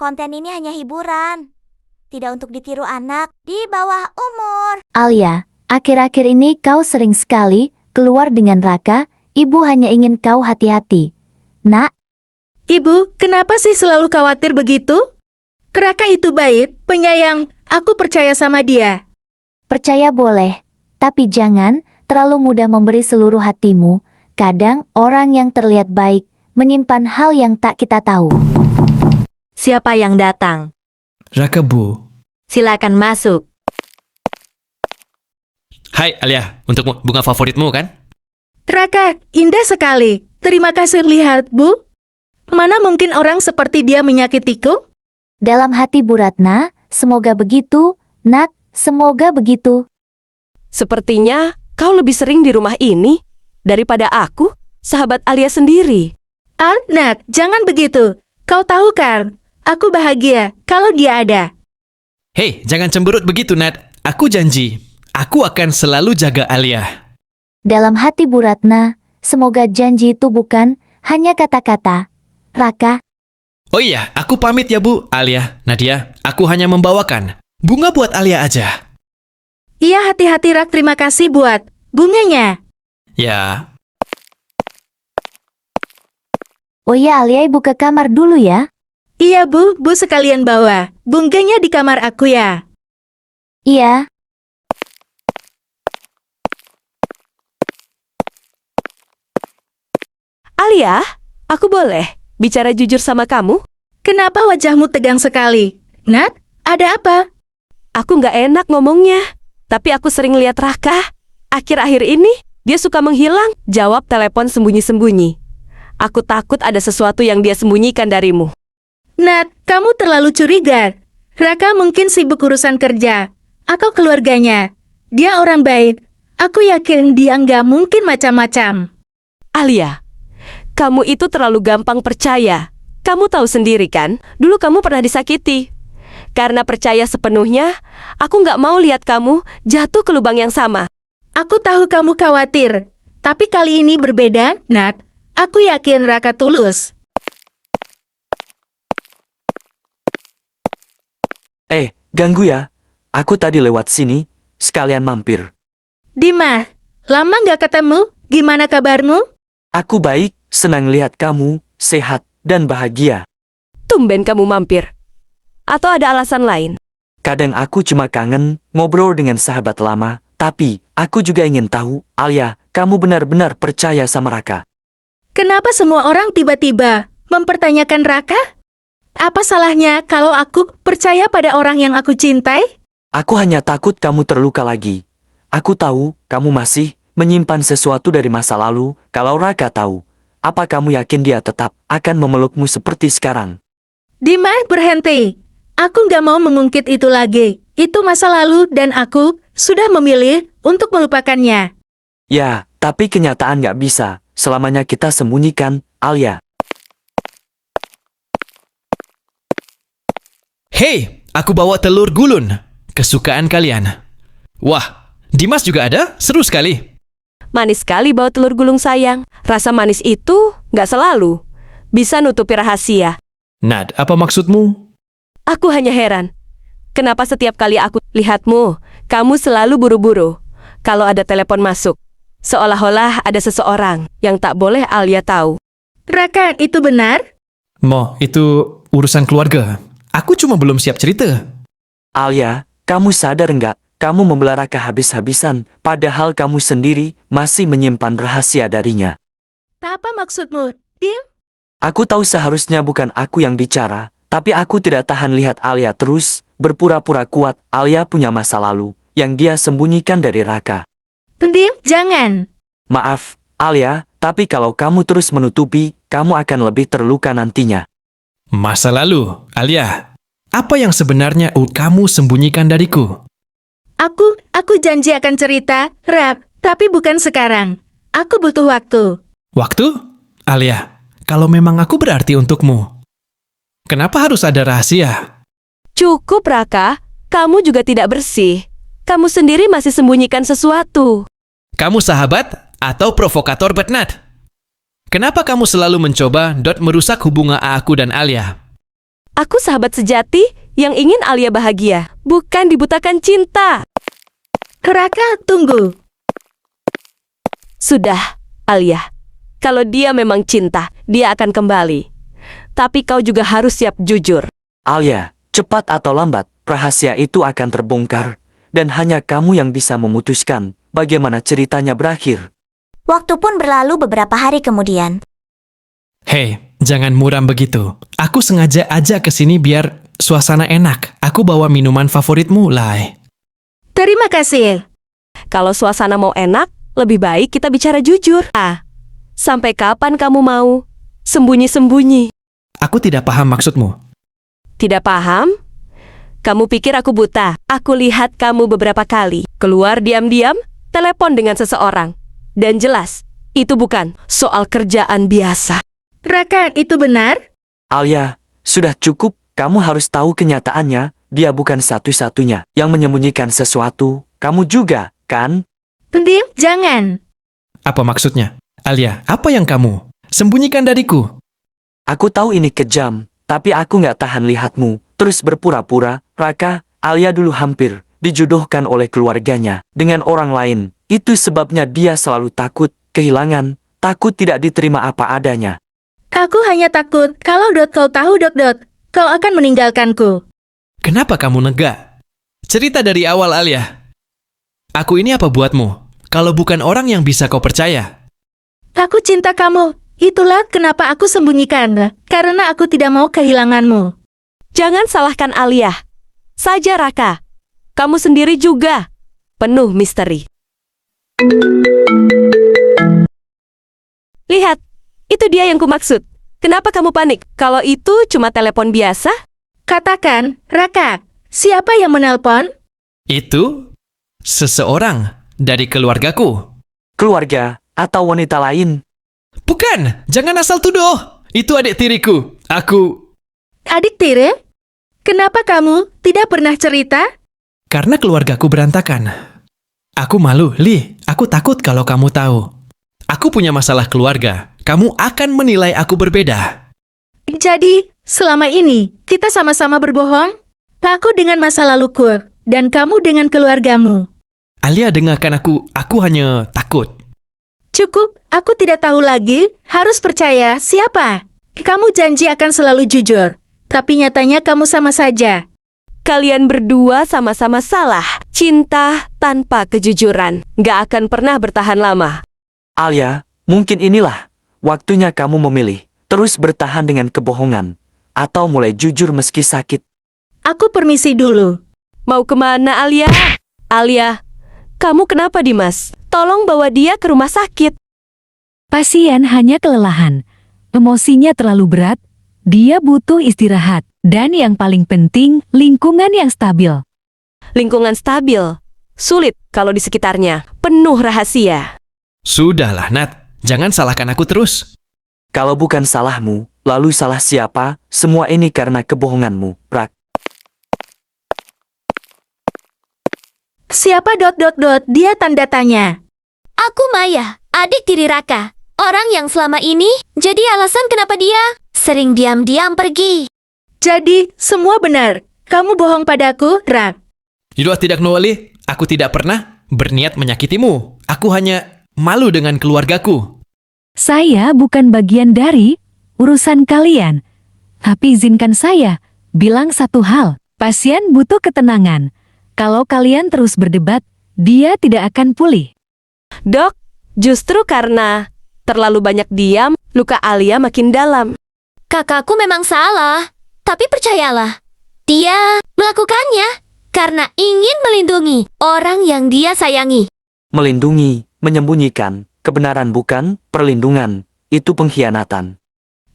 konten ini hanya hiburan, tidak untuk ditiru anak di bawah umur. Alia, akhir-akhir ini kau sering sekali keluar dengan Raka. Ibu hanya ingin kau hati-hati. Nak, Ibu, kenapa sih selalu khawatir begitu? Raka itu baik, penyayang, aku percaya sama dia. percaya boleh, tapi jangan terlalu mudah memberi seluruh hatimu. Kadang orang yang terlihat baik menyimpan hal yang tak kita tahu. Siapa yang datang? Raka, Bu. Silakan masuk. Hai Alia, untuk bunga favoritmu kan? Raka, indah sekali. Terima kasih lihat, Bu. Mana mungkin orang seperti dia menyakitiku? Dalam hati Bu Ratna, semoga begitu, Nak, semoga begitu. Sepertinya kau lebih sering di rumah ini daripada aku, sahabat Alia sendiri. Nat, jangan begitu. Kau tahu kan, aku bahagia kalau dia ada. Hei, jangan cemberut begitu, Nat. Aku janji, aku akan selalu jaga Alia. Dalam hati Bu Ratna, semoga janji itu bukan hanya kata-kata. Raka, Oh iya, aku pamit ya, Bu. Alia, Nadia, aku hanya membawakan bunga buat Alia aja. Iya, hati-hati Rak, terima kasih buat bunganya. Ya, oh ya Alia, ibu ke kamar dulu ya. Iya, Bu sekalian bawa bunganya di kamar aku ya. Iya. Alia, aku boleh bicara jujur sama kamu? Kenapa wajahmu tegang sekali? Nat, ada apa? Aku nggak enak ngomongnya, tapi aku sering lihat Raka. Akhir-akhir ini, dia suka menghilang, jawab telepon sembunyi-sembunyi. Aku takut ada sesuatu yang dia sembunyikan darimu. Nat, kamu terlalu curiga. Raka mungkin sibuk urusan kerja atau keluarganya. Dia orang baik. Aku yakin dia nggak mungkin macam-macam. Alia, kamu itu terlalu gampang percaya. Kamu tahu sendiri kan, dulu kamu pernah disakiti. Karena percaya sepenuhnya, aku nggak mau lihat kamu jatuh ke lubang yang sama. Aku tahu kamu khawatir, tapi kali ini berbeda, Nat. Aku yakin Raka tulus. Ganggu ya. Aku tadi lewat sini, sekalian mampir. Dimas, lama nggak ketemu? Gimana kabarmu? Aku baik, senang lihat kamu, sehat, dan bahagia. Tumben kamu mampir. Atau ada alasan lain? Kadang aku cuma kangen ngobrol dengan sahabat lama, tapi aku juga ingin tahu, Alia, kamu benar-benar percaya sama Raka? Kenapa semua orang tiba-tiba mempertanyakan Raka? Apa salahnya kalau aku percaya pada orang yang aku cintai? Aku hanya takut kamu terluka lagi. Aku tahu kamu masih menyimpan sesuatu dari masa lalu. Kalau Raka tahu, apa kamu yakin dia tetap akan memelukmu seperti sekarang? Dimas, berhenti. Aku nggak mau mengungkit itu lagi. Itu masa lalu dan aku sudah memilih untuk melupakannya. Ya, tapi kenyataan nggak bisa selamanya kita sembunyikan, Alia. Hei, aku bawa telur gulun. Kesukaan kalian. Wah, Dimas juga ada? Seru sekali. Manis sekali bawa telur gulung sayang. Rasa manis itu nggak selalu bisa nutupi rahasia. Nad, apa maksudmu? Aku hanya heran. Kenapa setiap kali aku lihatmu, kamu selalu buru-buru kalau ada telepon masuk. Seolah-olah ada seseorang yang tak boleh Alia tahu. Raka, itu benar? Mo, itu urusan keluarga. Aku cuma belum siap cerita. Alia, kamu sadar nggak? Kamu membela Raka habis-habisan, padahal kamu sendiri masih menyimpan rahasia darinya. Apa maksudmu, Dim? Aku tahu seharusnya bukan aku yang bicara, tapi aku tidak tahan lihat Alia terus berpura-pura kuat. Alia punya masa lalu yang dia sembunyikan dari Raka. Dim, jangan. Maaf, Alia, tapi kalau kamu terus menutupi, kamu akan lebih terluka nantinya. Masa lalu, Alia. Apa yang sebenarnya kamu sembunyikan dariku? Aku janji akan cerita, Rap, tapi bukan sekarang. Aku butuh waktu. Waktu? Alia, kalau memang aku berarti untukmu, kenapa harus ada rahasia? Cukup Raka, kamu juga tidak bersih. Kamu sendiri masih sembunyikan sesuatu. Kamu sahabat atau provokator Betnat? Kenapa kamu selalu mencoba merusak hubungan aku dan Alia? Aku sahabat sejati yang ingin Alia bahagia, bukan dibutakan cinta. Raka, tunggu. Sudah, Alia. Kalau dia memang cinta, dia akan kembali. Tapi kau juga harus siap jujur. Alia, cepat atau lambat, rahasia itu akan terbongkar. Dan hanya kamu yang bisa memutuskan bagaimana ceritanya berakhir. Waktu pun berlalu beberapa hari kemudian. Hei, jangan muram begitu. Aku sengaja aja kesini biar suasana enak. Aku bawa minuman favoritmu, Lai. Terima kasih. Kalau suasana mau enak, lebih baik kita bicara jujur. Sampai kapan kamu mau sembunyi-sembunyi? Aku tidak paham maksudmu. Tidak paham? Kamu pikir aku buta? Aku lihat kamu beberapa kali keluar diam-diam, telepon dengan seseorang. Dan jelas, itu bukan soal kerjaan biasa. Raka, itu benar? Alia, sudah cukup. Kamu harus tahu kenyataannya. Dia bukan satu-satunya yang menyembunyikan sesuatu. Kamu juga, kan? Diam, jangan. Apa maksudnya? Alia, apa yang kamu sembunyikan dariku? Aku tahu ini kejam, tapi aku nggak tahan lihatmu terus berpura-pura. Raka, Alia dulu hampir dijodohkan oleh keluarganya dengan orang lain. Itu sebabnya dia selalu takut kehilangan, takut tidak diterima apa adanya. Aku hanya takut kalau kau tahu kau akan meninggalkanku. Kenapa kamu nega? Cerita dari awal, Alia. Aku ini apa buatmu? Kalau bukan orang yang bisa kau percaya. Aku cinta kamu. Itulah kenapa aku sembunyikan. Karena aku tidak mau kehilanganmu. Jangan salahkan Alia. Saja Raka. Kamu sendiri juga penuh misteri. Lihat, itu dia yang kumaksud. Kenapa kamu panik? Kalau itu cuma telepon biasa? Katakan, Raka, siapa yang menelpon? Itu seseorang dari keluargaku. Keluarga atau wanita lain? Bukan, jangan asal tuduh. Itu adik tiriku. Adik tiri? Kenapa kamu tidak pernah cerita? Karena keluargaku berantakan. Aku malu, Li. Aku takut kalau kamu tahu. Aku punya masalah keluarga. Kamu akan menilai aku berbeda. Jadi, selama ini kita sama-sama berbohong? Aku dengan masa laluku, dan kamu dengan keluargamu. Alia, dengarkan aku hanya takut. Cukup, aku tidak tahu lagi, harus percaya siapa. Kamu janji akan selalu jujur, tapi nyatanya kamu sama saja. Kalian berdua sama-sama salah. Cinta tanpa kejujuran gak akan pernah bertahan lama. Alia, mungkin inilah waktunya kamu memilih. Terus bertahan dengan kebohongan. Atau mulai jujur meski sakit. Aku permisi dulu. Mau kemana Alia? Alia, kamu kenapa Dimas? Tolong bawa dia ke rumah sakit. Pasien hanya kelelahan. Emosinya terlalu berat. Dia butuh istirahat. Dan yang paling penting, lingkungan yang stabil. Lingkungan stabil. Sulit kalau di sekitarnya. Penuh rahasia. Sudahlah, Nat. Jangan salahkan aku terus. Kalau bukan salahmu, lalu salah siapa? Semua ini karena kebohonganmu, Rak. Siapa dia tanda tanya. Aku Maya, adik tiri Raka. Orang yang selama ini jadi alasan kenapa dia sering diam-diam pergi. Jadi, semua benar. Kamu bohong padaku, Rak. Yudha tidak nuali. Aku tidak pernah berniat menyakitimu. Aku hanya malu dengan keluargaku. Saya bukan bagian dari urusan kalian. Tapi izinkan saya bilang satu hal. Pasien butuh ketenangan. Kalau kalian terus berdebat, dia tidak akan pulih. Dok, justru karena terlalu banyak diam, luka Alia makin dalam. Kakakku memang salah, tapi percayalah, dia melakukannya karena ingin melindungi orang yang dia sayangi. Melindungi, menyembunyikan, kebenaran bukan perlindungan. Itu pengkhianatan.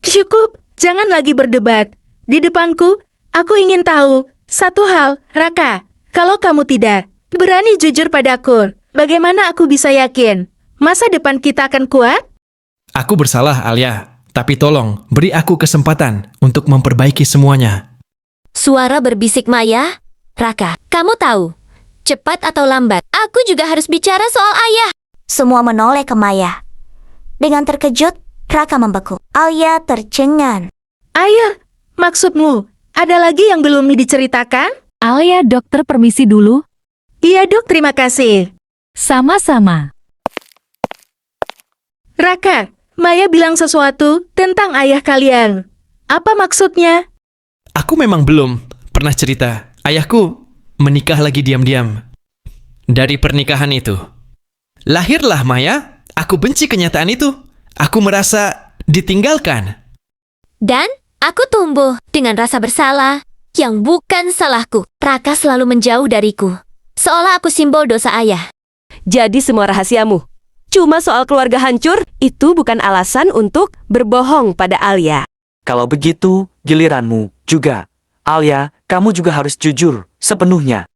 Cukup, jangan lagi berdebat. Di depanku, aku ingin tahu satu hal, Raka. Kalau kamu tidak berani jujur padaku, bagaimana aku bisa yakin masa depan kita akan kuat? Aku bersalah, Alia. Tapi tolong, beri aku kesempatan untuk memperbaiki semuanya. Suara berbisik Maya, Raka, kamu tahu, cepat atau lambat, aku juga harus bicara soal ayah. Semua menoleh ke Maya. Dengan terkejut, Raka membeku. Alia tercengang. Ayah, maksudmu, Ada lagi yang belum diceritakan? Alia, dokter permisi dulu. Iya dok, terima kasih. Sama-sama. Raka, Maya bilang sesuatu tentang ayah kalian. Apa maksudnya? Aku memang belum pernah cerita. Ayahku menikah lagi diam-diam. Dari pernikahan itu, lahirlah Maya. Aku benci kenyataan itu. Aku merasa ditinggalkan. Dan aku tumbuh dengan rasa bersalah yang bukan salahku. Raka selalu menjauh dariku, seolah aku simbol dosa ayah. Jadi semua rahasiamu cuma soal keluarga hancur, itu bukan alasan untuk berbohong pada Alia. Kalau begitu, giliranmu juga. Alia, kamu juga harus jujur sepenuhnya.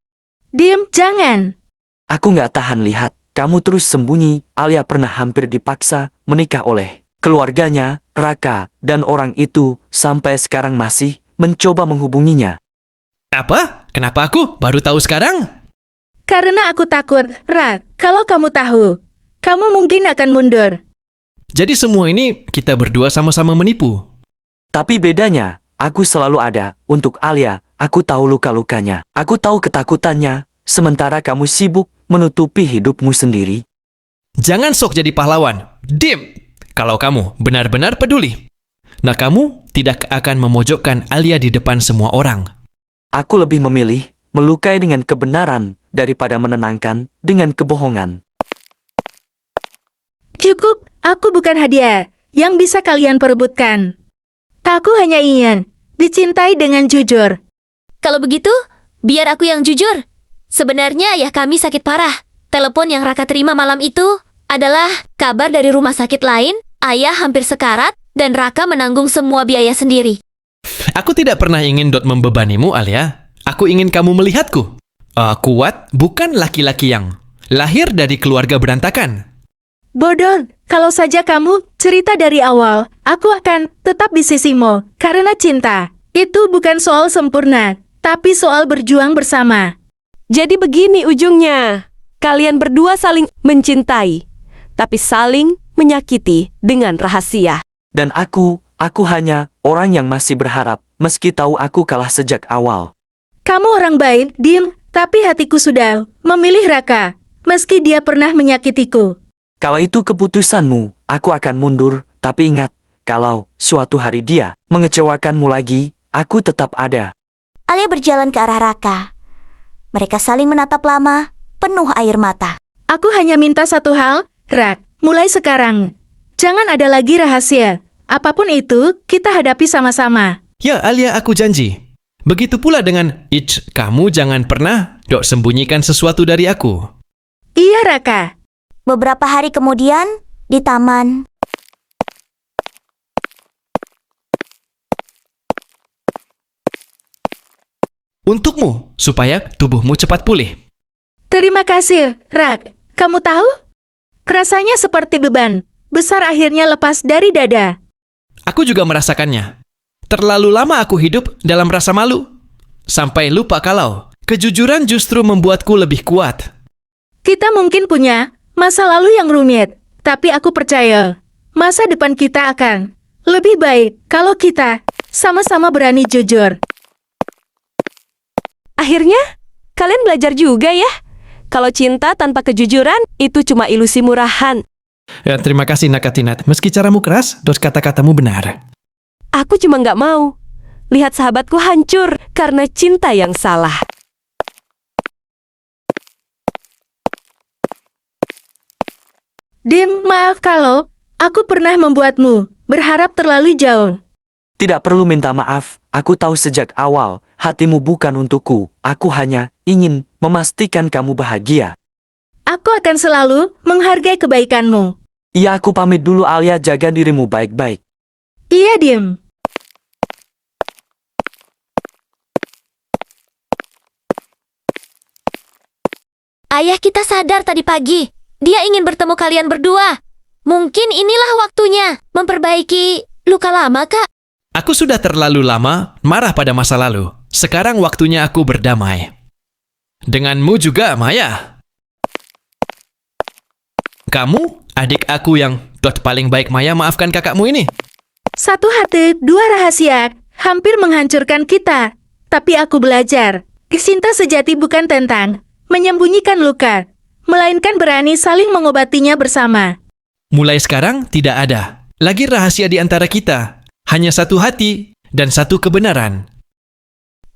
Dim, jangan. Aku nggak tahan lihat kamu terus sembunyi. Alia pernah hampir dipaksa menikah oleh keluarganya, Raka, dan orang itu sampai sekarang masih mencoba menghubunginya. Apa? Kenapa aku baru tahu sekarang? Karena aku takut, Rak, kalau kamu tahu, kamu mungkin akan mundur. Jadi semua ini kita berdua sama-sama menipu. Tapi bedanya, aku selalu ada untuk Alia. Aku tahu luka-lukanya. Aku tahu ketakutannya. Sementara kamu sibuk menutupi hidupmu sendiri. Jangan sok jadi pahlawan. Dim! Kalau kamu benar-benar peduli. Nah, kamu tidak akan memojokkan Alia di depan semua orang. Aku lebih memilih melukai dengan kebenaran daripada menenangkan dengan kebohongan. Cukup, aku bukan hadiah yang bisa kalian perebutkan. Aku hanya ingin dicintai dengan jujur. Kalau begitu, biar aku yang jujur. Sebenarnya ayah kami sakit parah. Telepon yang Raka terima malam itu adalah kabar dari rumah sakit lain. Ayah hampir sekarat dan Raka menanggung semua biaya sendiri. Aku tidak pernah ingin membebanimu, Alia. Aku ingin kamu melihatku. Kuat bukan laki-laki yang lahir dari keluarga berantakan. Bodoh, kalau saja kamu cerita dari awal, aku akan tetap di sisimu. Karena cinta, itu bukan soal sempurna, tapi soal berjuang bersama. Jadi begini ujungnya. Kalian berdua saling mencintai, tapi saling menyakiti dengan rahasia. Dan aku hanya orang yang masih berharap, meski tahu aku kalah sejak awal. Kamu orang baik, Dim, tapi hatiku sudah memilih Raka, meski dia pernah menyakitiku. Kalau itu keputusanmu, aku akan mundur, tapi ingat, kalau suatu hari dia mengecewakanmu lagi, aku tetap ada. Alia berjalan ke arah Raka. Mereka saling menatap lama, penuh air mata. Aku hanya minta satu hal, Rak, mulai sekarang. Jangan ada lagi rahasia. Apapun itu, kita hadapi sama-sama. Ya, Alia, aku janji. Begitu pula dengan Ich, kamu jangan pernah sembunyikan sesuatu dari aku. Iya, Raka. Beberapa hari kemudian, di taman, Untukmu, supaya tubuhmu cepat pulih. Terima kasih, Rak. Kamu tahu? Rasanya seperti beban besar akhirnya lepas dari dada. Aku juga merasakannya. Terlalu lama aku hidup dalam rasa malu. Sampai lupa kalau kejujuran justru membuatku lebih kuat. Kita mungkin punya masa lalu yang rumit, tapi aku percaya masa depan kita akan lebih baik kalau kita sama-sama berani jujur. Akhirnya, kalian belajar juga ya. Kalau cinta tanpa kejujuran, itu cuma ilusi murahan. Ya, terima kasih Nakatinat. Meski caramu keras, kata-katamu benar. Aku cuma nggak mau lihat sahabatku hancur karena cinta yang salah. Dim, maaf kalau aku pernah membuatmu berharap terlalu jauh. Tidak perlu minta maaf, aku tahu sejak awal, hatimu bukan untukku. Aku hanya ingin memastikan kamu bahagia. Aku akan selalu menghargai kebaikanmu. Iya, aku pamit dulu Alia, jaga dirimu baik-baik. Iya, Dim. Ayah kita sadar tadi pagi. Dia ingin bertemu kalian berdua. Mungkin inilah waktunya memperbaiki luka lama, Kak. Aku sudah terlalu lama marah pada masa lalu. Sekarang waktunya aku berdamai. Denganmu juga, Maya. Kamu, adik aku yang paling baik, Maya, maafkan kakakmu ini. Satu hati, dua rahasia. hampir menghancurkan kita. Tapi aku belajar, cinta sejati bukan tentang menyembunyikan luka, melainkan berani saling mengobatinya bersama. Mulai sekarang tidak ada lagi rahasia di antara kita. Hanya satu hati dan satu kebenaran.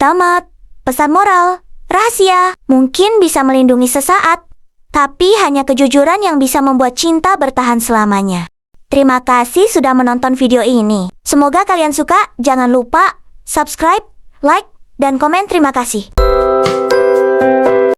Tamat. Pesan moral. Rahasia mungkin bisa melindungi sesaat, tapi hanya kejujuran yang bisa membuat cinta bertahan selamanya. Terima kasih sudah menonton video ini. Semoga kalian suka. Jangan lupa subscribe, like, dan komen. Terima kasih.